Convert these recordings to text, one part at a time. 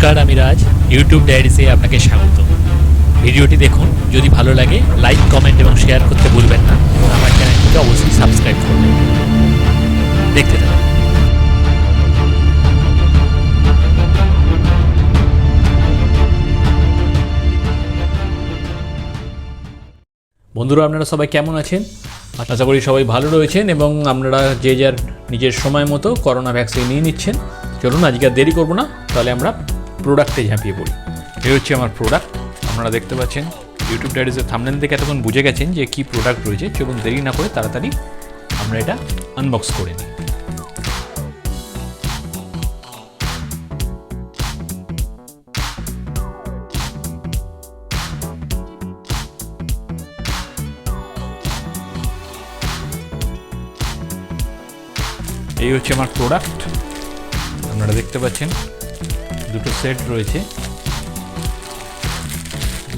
নমস্কার, আমি রাজ। ইউটিউব ডায়েরিসে আপনাকে স্বাগত। ভিডিওটি দেখুন, যদি ভালো লাগে লাইক, কমেন্ট এবং শেয়ার করতে ভুলবেন না। আমার চ্যানেলটিকে অবশ্যই সাবস্ক্রাইব করবেন। দেখতে থাকুন। বন্ধুরা, আপনারা সবাই কেমন আছেন? আশা করি সবাই ভালো রয়েছেন এবং আপনারা যে যার নিজের সময় মতো করোনা ভ্যাকসিন নিয়ে নিচ্ছেন। চলুন, আজকে আর দেরি করবো না, তাহলে আমরা প্রোডাক্টে ঝাঁপিয়ে পড়ি। এই হচ্ছে আমার প্রোডাক্ট। আপনারা দেখতে পাচ্ছেন ইউটিউব ডায়েরিসের থাম্বনেল দেখে এতক্ষণ বুঝে গেছেন যে কী প্রোডাক্ট রয়েছে। চলুন দেরি না করে তাড়াতাড়ি আমরা এটা আনবক্স করে নিই। এই হচ্ছে আমার প্রোডাক্ট। আপনারা দেখতে পাচ্ছেন দুটো সেট রয়েছে।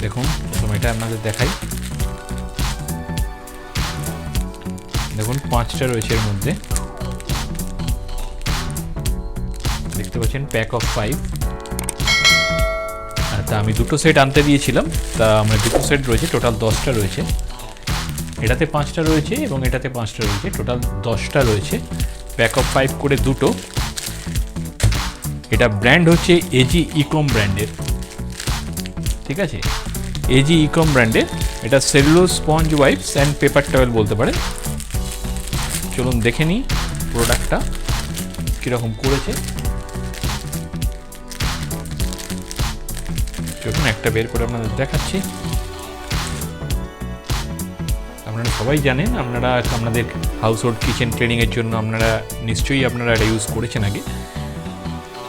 দেখুন, প্রথম এটা আপনাদের দেখাই। দেখুন, 5টা রয়েছে এর মধ্যে। দেখতে পাচ্ছেন প্যাক অফ 5। তা আমি দুটো সেট আনতে দিয়েছিলাম, তা আমার দুটো সেট রয়েছে, টোটাল 10টা রয়েছে। এটাতে 5টা রয়েছে এবং এটাতে 5টা রয়েছে, টোটাল 10টা রয়েছে। প্যাক অফ 5 করে দুটো। এটা ব্র্যান্ড হচ্ছে এজি ইকম ব্র্যান্ডের, ঠিক আছে? এজি ইকম ব্র্যান্ডের। এটা cellulose sponge wipes and paper towel বলতে পারেন। চলুন দেখে নিই প্রোডাক্টটা কীরকম করেছে। চলুন একটা বের করে আপনাদের দেখাচ্ছি। আপনারা সবাই জানেন, আপনাদের হাউস হোল্ড কিচেন ক্লিনিংয়ের জন্য নিশ্চয়ই আপনারা এটা ইউজ করেছেন আগে।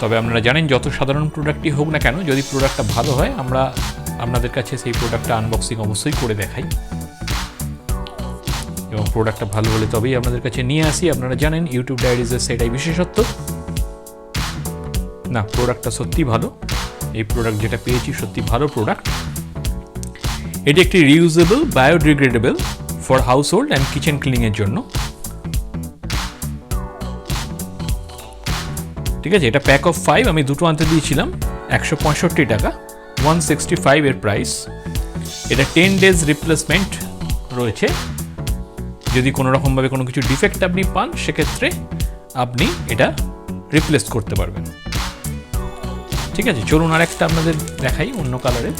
তবে আপনারা জানেন, যত সাধারণ প্রোডাক্টই হোক না কেন, যদি প্রোডাক্টটা ভালো হয় আমরা আপনাদের কাছে সেই প্রোডাক্টটা আনবক্সিং অবশ্যই করে দেখাই এবং প্রোডাক্টটা ভালো হলে তবেই আপনাদের কাছে নিয়ে আসি। আপনারা জানেন ইউটিউব ডায়েরিজের সেটাই বিশেষত্ব। না, প্রোডাক্টটা সত্যি ভালো। এই প্রোডাক্ট যেটা পেয়েছি সত্যি ভালো প্রোডাক্ট। এটি একটি reusable, biodegradable for household and kitchen ক্লিনিংয়ের জন্য, ঠিক আছে? এটা প্যাক অফ 5, আমি দুটো আনতে দিয়েছিলাম। 165 টাকা, 165 এর প্রাইস। এটা 10 ডেজ রিপ্লেসমেন্ট রয়েছে। যদি কোনো রকমভাবে কোনো কিছু ডিফেক্ট আপনি পান, সেক্ষেত্রে আপনি এটা রিপ্লেস করতে পারবেন, ঠিক আছে? চলুন আর একটা আপনাদের দেখাই অন্য কালারের।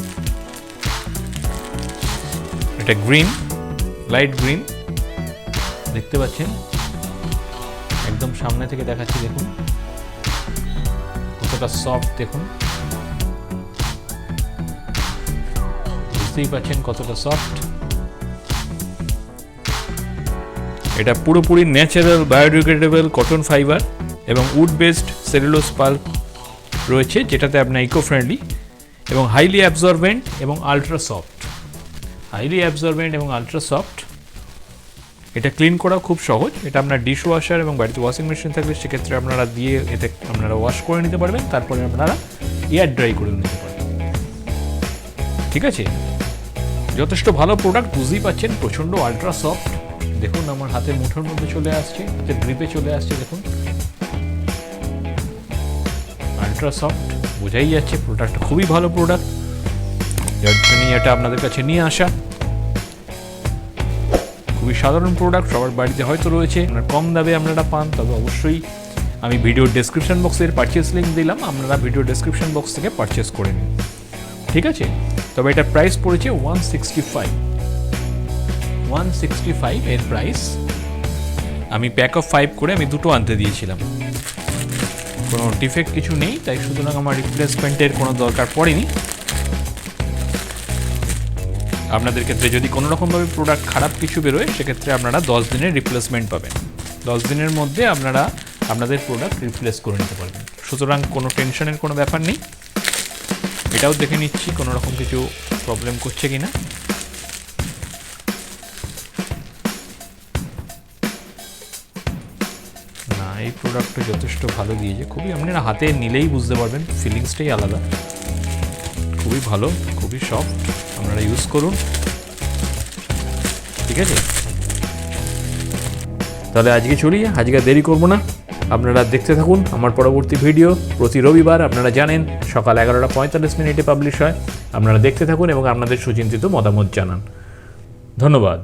এটা গ্রিন, লাইট গ্রিন, দেখতে পাচ্ছেন। একদম সামনে থেকে দেখাচ্ছি, দেখুন কতটা সফট। দেখুন, বুঝতেই পাচ্ছেন কতটা সফট। এটা পুরোপুরি ন্যাচারাল বায়োডিগ্রেডেবল কটন ফাইবার এবং উড বেসড সেলুলোজ পাল্প রয়েছে, যেটাতে আপনার ইকো ফ্রেন্ডলি এবং হাইলি অ্যাবজর্বেন্ট এবং আলট্রা সফট। হাইলি অ্যাবজর্বেন্ট এবং আলট্রা সফট। এটা ক্লিন করা খুব সহজ। এটা আপনার ডিশ ওয়াশার এবং বাড়িতে ওয়াশিং মেশিন থাকলে সেক্ষেত্রে আপনারা দিয়ে এতে আপনারা ওয়াশ করে নিতে পারবেন। তারপরে আপনারা এয়ার ড্রাই করে নিতে পারবেন, ঠিক আছে? যথেষ্ট ভালো প্রোডাক্ট, বুঝতেই পাচ্ছেন। প্রচণ্ড আলট্রা সফট। দেখুন, আমার হাতের মুঠোর মধ্যে চলে আসছে, হাতের গ্রিপে চলে আসছে। দেখুন, আলট্রা সফট, বোঝাই যাচ্ছে প্রোডাক্টটা খুবই ভালো প্রোডাক্ট। যার জন্য এটা আপনাদের কাছে নিয়ে আসা। খুবই সাধারণ প্রোডাক্ট, সবার বাড়িতে হয়তো রয়েছে। আপনার কম দামে আপনারা পান, তবে অবশ্যই আমি ভিডিও ডেসক্রিপশন বক্সের পারচেস লিঙ্ক দিলাম, আপনারা ভিডিও ডেসক্রিপশন বক্স থেকে পারচেস করে নিন, ঠিক আছে? তবে এটা প্রাইস পড়েছে 165 এর প্রাইস। আমি প্যাক অফ 5 করে আমি দুটো আনতে দিয়েছিলাম। কোনো ডিফেক্ট কিছু নেই, তাই সুতরাং আমার রিপ্লেসমেন্টের কোনো দরকার পড়েনি। আপনাদের ক্ষেত্রে যদি কোনো রকমভাবে প্রোডাক্ট খারাপ কিছু বেরোয়, সেক্ষেত্রে আপনারা 10 দিনের রিপ্লেসমেন্ট পাবেন। 10 দিনের মধ্যে আপনারা আপনাদের প্রোডাক্ট রিপ্লেস করে নিতে পারবেন। সুতরাং কোনো টেনশনের কোনো ব্যাপার নেই। এটাও দেখে নিচ্ছি কোনো রকম কিছু প্রবলেম করছে কি না। না, এই প্রোডাক্টটা যথেষ্ট ভালো দিয়েছে। খুবই, আপনারা হাতে নিলেই বুঝতে পারবেন, ফিলিংসটাই আলাদা। খুবই ভালো, খুবই সফট। আপনারা ইউজ করুন, ঠিক আছে? তাহলে আজকে চলি, আজকে দেরি করবো না। আপনারা দেখতে থাকুন আমার পরবর্তী ভিডিও। প্রতি রবিবার আপনারা জানেন সকাল 11:45 পাবলিশ হয়। আপনারা দেখতে থাকুন এবং আপনাদের সুচিন্তিত মতামত জানান। ধন্যবাদ।